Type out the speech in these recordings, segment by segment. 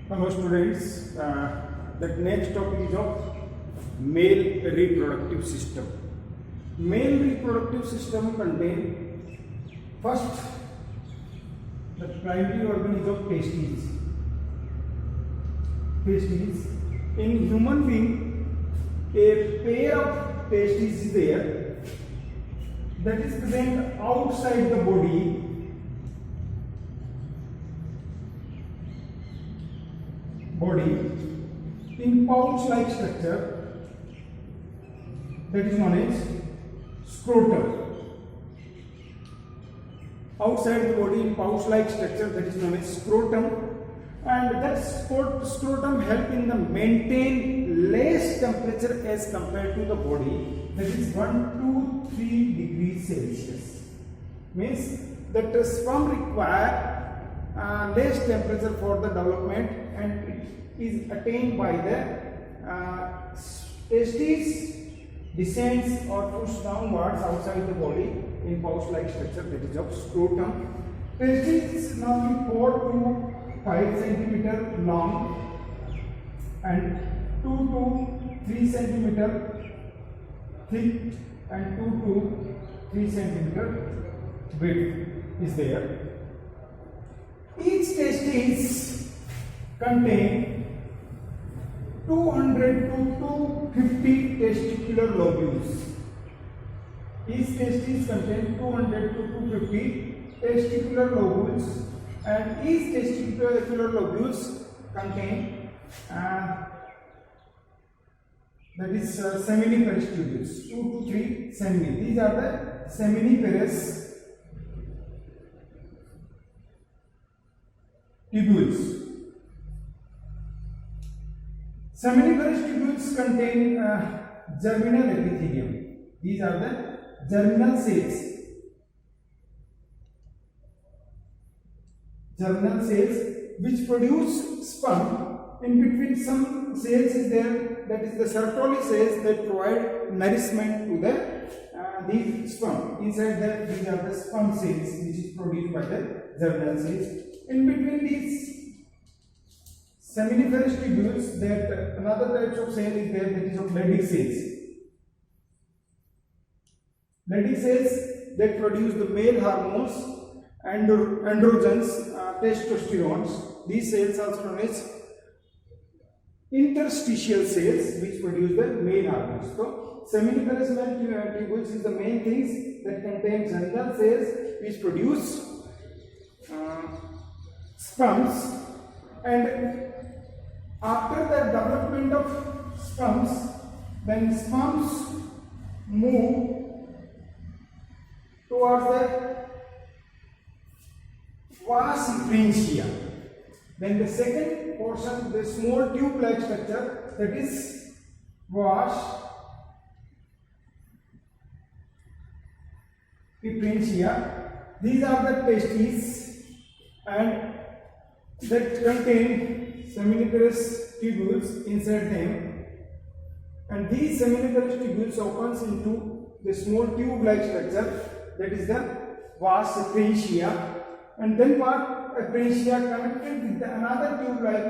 Hello students, the next topic is of male reproductive system. Male reproductive system contain first the primary organ is of testes. Testes. In human being, a pair of testes is there that is present outside the body. In pouch-like structure that is known as scrotum. Outside the body in pouch-like structure that is known as scrotum, and that scrotum help in the maintain less temperature as compared to the body, that is 1 to 3 degrees Celsius. Means that the sperm require less temperature for the development, and it is attained by the testes descends or pushes downwards outside the body in pouch-like structure that is of scrotum. Testes is normally 4 to 5 centimeter long and 2 to 3 centimeter thick and 2 to 3 centimeter width is there. Each testis contain 200 to 250 testicular lobules. Each testis contain 200 to 250 testicular lobules, and each testicular lobules contain that is seminiferous tubules, 2 to 3 semini. These are the seminiferous tubules. Seminiferous tubules contain germinal epithelium. These are the germinal cells. Germinal cells which produce sperm. In between some cells is there, that is the Sertoli cells that provide nourishment to the sperm. Inside that, these are the sperm cells which is produced by the germinal cells. In between these seminiferous tubules, that another type of cell is there, that is of Leydig cells. Leydig cells that produce the male hormones, androgens, testosterones. These cells also known as interstitial cells which produce the male hormones. So seminiferous tubules is the main things that contain germinal cells which produce sperms, and after the development of sperms, when sperms move towards the vas efferentia, then the second portion, the small tube-like structure, that is vas efferentia. These are the testes, and that contain seminiferous tubules inside them, and these seminiferous tubules opens into the small tube-like structure that is the vas efferentia, and then vas efferentia connected with another tube-like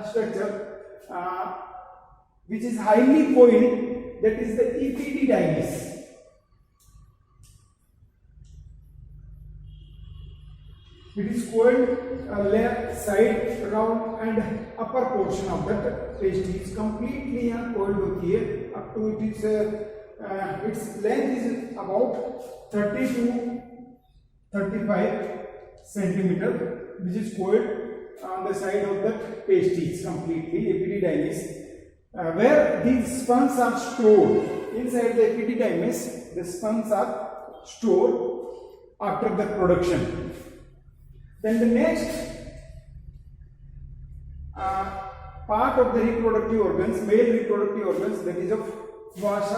structure which is highly coiled, that is the epididymis. It is coiled left side, round and upper portion of that testis completely coiled होती है up to its length is about 30 to 35 centimeter, which is coiled on the side of the testis completely, epididymis, where these sperms are stored inside the epididymis. The sperms are stored after the production. Then the next part of the reproductive organs, male reproductive organs, that is of vas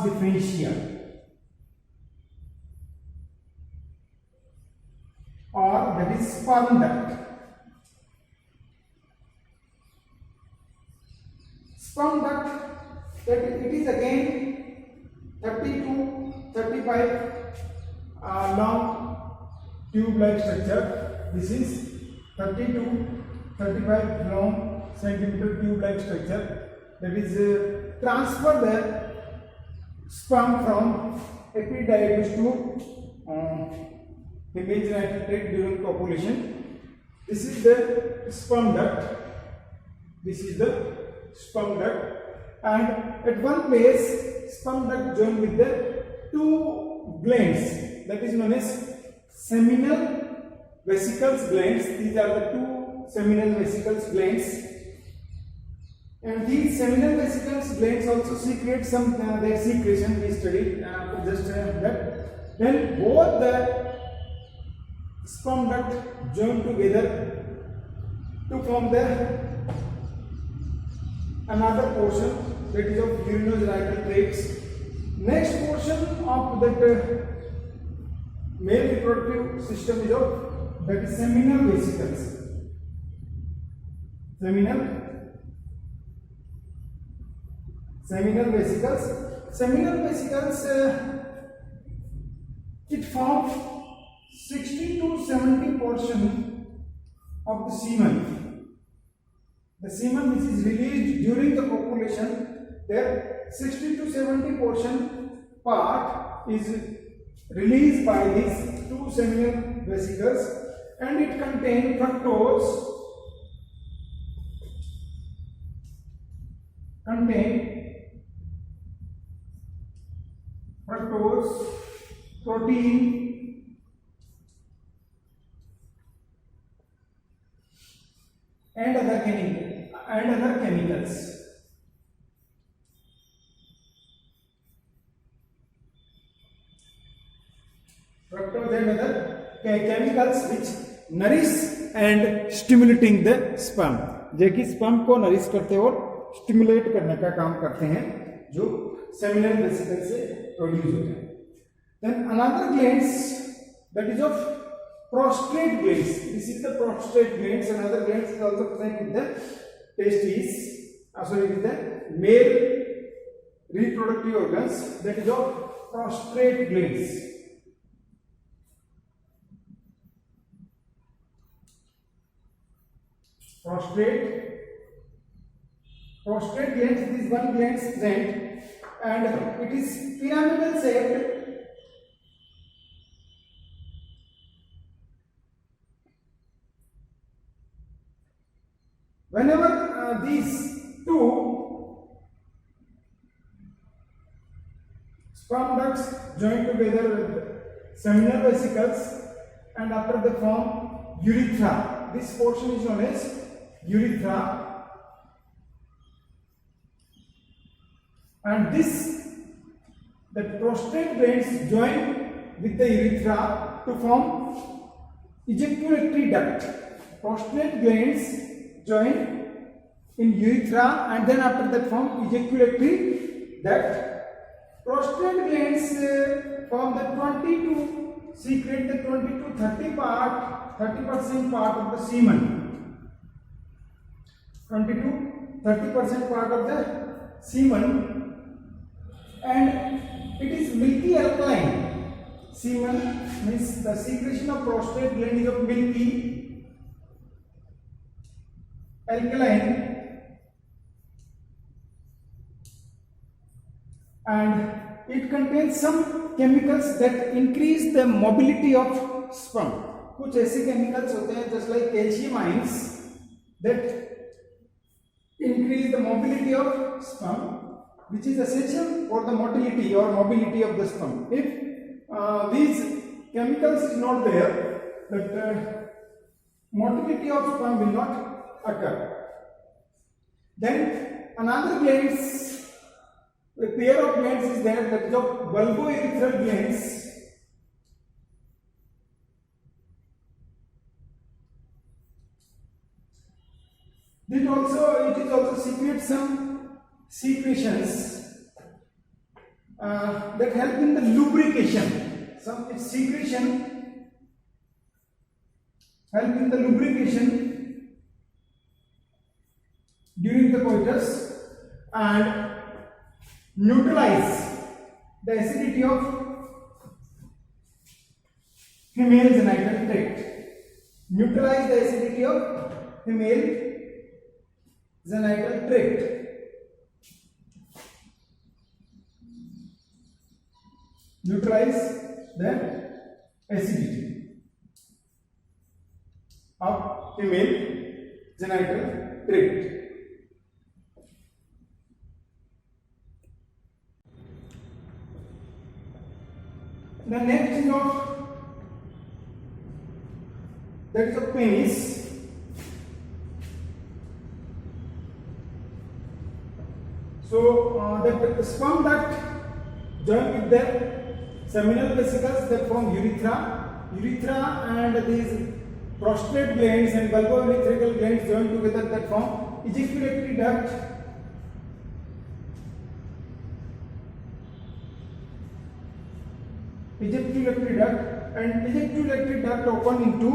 deferentia, or that is sperm duct. Sperm duct, that it is again 30 to 35 long tube-like structure. This is 30 to 35 long centimeter tube-like structure, that is transfer the sperm from epididymis to female genital tract during copulation. This is the sperm duct. This is the sperm duct, and at one place sperm duct joined with the two glands, that is known as seminal vesicles glands. These are the two seminal vesicles glands, and these seminal vesicles glands also secrete some their secretion. We studied just that. Then both the sperm duct join together to form the another portion, that is of urinogenital tracts. Next portion of that male reproductive system is of, that is seminal vesicles. Seminal vesicles. Seminal vesicles it forms 60 to 70% of the semen. The semen which is released during the copulation, there 60 to 70% part is released by these two seminal vesicles, and it contains fructose, protein, and other chemicals. Fructose and other chemicals which nourish and stimulating the sperm, जो कि sperm को nourish करते और stimulate करने का काम करते हैं, जो सेमिनल वेसिकल से प्रोड्यूस होते हैं. Then another glands, that is of prostate glands. This is the prostate glands. Another glands is also present with the testes, with the male reproductive organs, that is of prostate glands. Prostate glands, this one gland is present, and it is pyramidal shaped. Whenever these two sperm ducts join together with seminal vesicles, and after they form urethra, this portion is known as urethra, and the prostate glands join with the urethra to form ejaculatory duct. Prostate glands join in urethra, and then after that form ejaculatory duct. Prostate glands form the 20 to secrete the 20 to 30% part of the semen. 20 to 30% part of the semen, and it is milky alkaline. Semen means the secretion of prostate gland is of milky alkaline, and it contains some chemicals that increase the mobility of sperm. कुछ ऐसे chemicals होते हैं just like calcium ions that increase the mobility of sperm, which is essential for the motility or mobility of the sperm. If these chemicals is not there, that motility of sperm will not occur. Then another glands, a pair of glands is there, that is of bulbourethral glands. It also secretes some secretions that help in the lubrication. Some secretion help in the lubrication during the coitus and neutralize the acidity of female genital tract. Neutralize the acidity of female genital tract. Neutralize the acidity of female genital tract. The next thing of that is a penis. So that sperm duct join with the seminal vesicles that form urethra, and these prostate glands and bulbourethral glands join together that form ejaculatory duct. Ejaculatory duct, and ejaculatory duct open into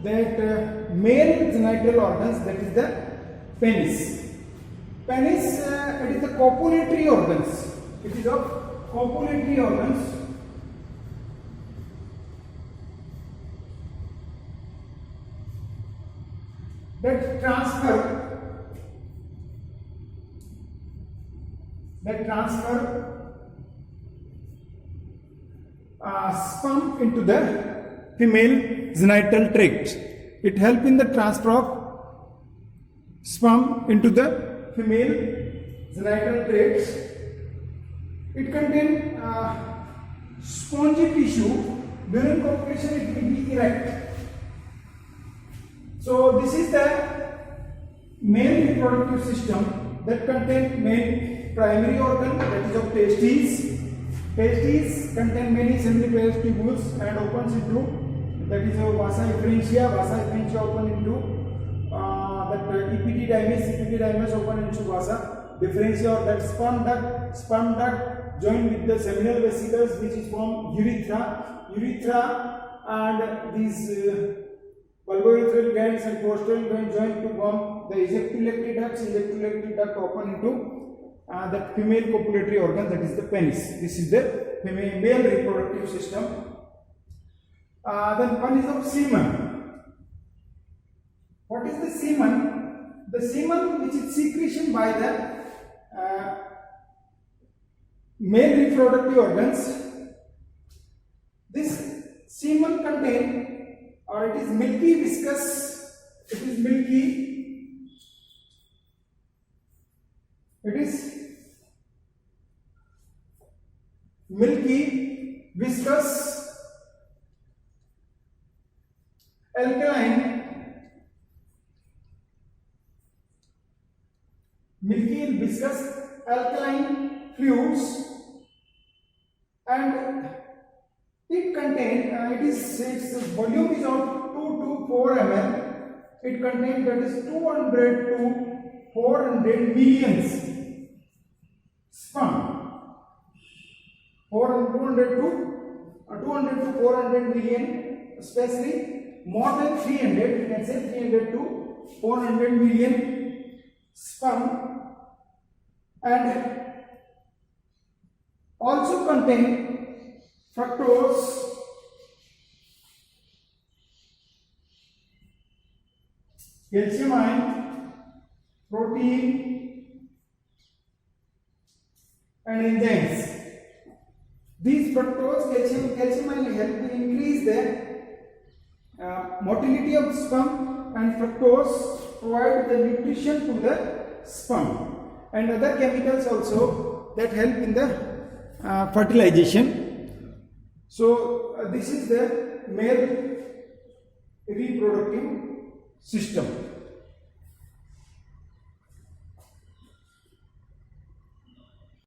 that male genital organs, that is the penis. Penis it is the copulatory organs. It is of copulatory organs. That transfer sperm into the female genital tract. It helps in the transfer of sperm into the female genital tracts. It contains spongy tissue. During copulation, it will be erect. So this is the male reproductive system that contains male primary organ, that is of testes. Testes contain many seminiferous tubules and opens into, that is a vasa efferentia. Vasa efferentia open into that epididymis open into vasa differentia, or that sperm duct join with the seminal vesicles, which is from urethra, and these bulbourethral glands and prostate glands join to form the ejaculatory ducts. Ejaculatory duct open into that female copulatory organ, that is the penis. This is the male reproductive system. Then one is of semen. What is the semen? The semen, which is secretion by the male reproductive organs. This semen contain, or it is milky viscous. It is milky. It is milky, viscous, alkaline, milky, viscous, alkaline fluids, and it contains, its volume is of 2 to 4 ml. It contains, that is 200 to 400 millions sperm. 200 to 400 million, especially more than 300, you can say 300 to 400 million sperm, and also contain fructose, calcium ion, protein, and enzymes. These fructose, calcium ion help to increase the motility of sperm, and fructose provide the nutrition to the sperm, and other chemicals also that help in the fertilization. So this is the male reproductive system.